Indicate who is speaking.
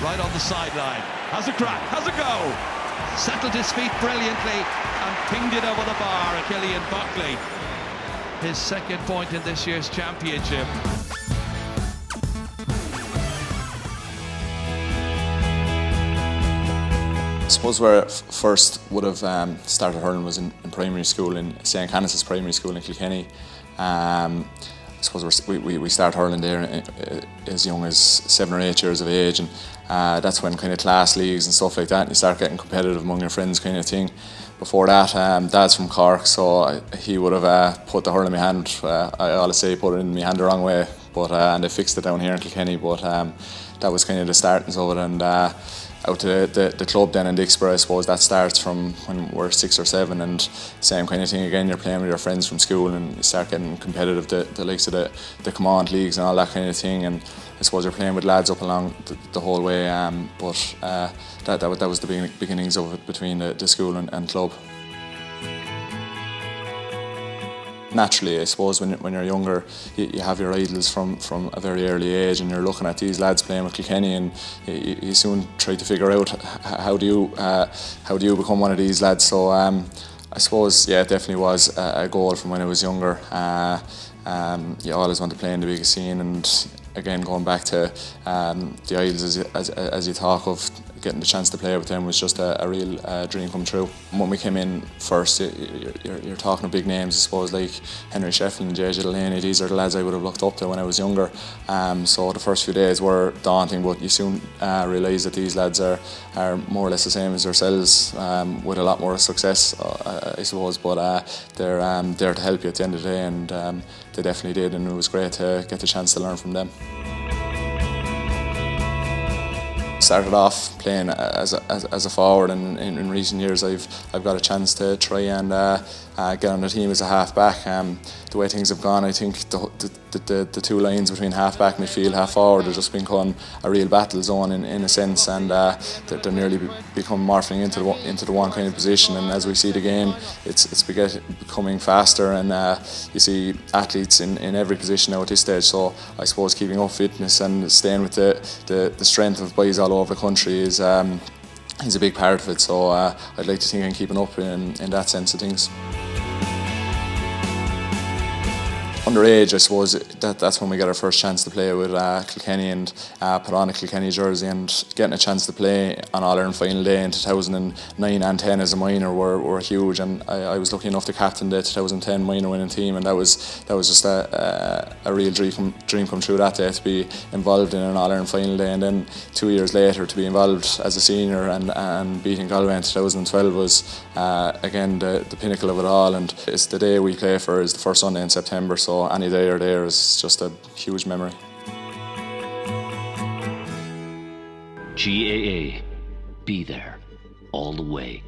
Speaker 1: right on the sideline. Has a crack, has a go. Settled his feet brilliantly and pinged it over the bar. Cillian Buckley, his second point in this year's championship.
Speaker 2: I suppose where I first would have started hurling was in primary school, in St Canice's primary school in Kilkenny. I suppose we started hurling there as young as 7 or 8 years of age, and that's when kind of class leagues and stuff like that, and you start getting competitive among your friends kind of thing. Before that, Dad's from Cork, so he would have put the hurl in my hand. I always say he put it in my hand the wrong way, but and they fixed it down here in Kilkenny, but that was kind of the startings of it. And out to the club then in Dicksboro, I suppose that starts from when we're 6 or 7, and same kind of thing again, you're playing with your friends from school and you start getting competitive, the likes of the command leagues and all that kind of thing, and I suppose you're playing with lads up along the whole way, but that was the beginnings of it between the school and club. Naturally, I suppose when you're younger, you have your idols from a very early age, and you're looking at these lads playing with Kilkenny, and you soon try to figure out how do you become one of these lads. So I suppose, yeah, it definitely was a goal from when I was younger. You always want to play in the biggest scene, and again, going back to the idols as you talk of, getting the chance to play with them was just a real dream come true. When we came in first, you're talking of big names, I suppose, like Henry Shefflin and JJ Delaney. These are the lads I would have looked up to when I was younger. So the first few days were daunting, but you soon realise that these lads are more or less the same as yourselves, with a lot more success, I suppose. But they're there to help you at the end of the day, and they definitely did, and it was great to get the chance to learn from them. Started off playing as a forward, and in recent years I've got a chance to try and get on the team as a half-back. The way things have gone, I think the two lines between half-back, midfield, half-forward have just become a real battle zone in a sense, and they're nearly become morphing into the one kind of position. And as we see the game, it's becoming faster, and you see athletes in every position now at this stage. So I suppose keeping up fitness and staying with the strength of boys all over the country is a big part of it. So I'd like to think I'm keeping up in that sense of things. Underage, I suppose that's when we got our first chance to play with Kilkenny, and put on a Kilkenny jersey, and getting a chance to play on All-Ireland final day in 2009 and 10 as a minor were huge, and I was lucky enough to captain the 2010 minor winning team, and that was just a real dream come true that day, to be involved in an All-Ireland final day, and then 2 years later to be involved as a senior and beating Galway in 2012 was again the pinnacle of it all. And it's the day we play for is the first Sunday in September, so any day or there is just a huge memory.
Speaker 3: GAA. Be there all the way.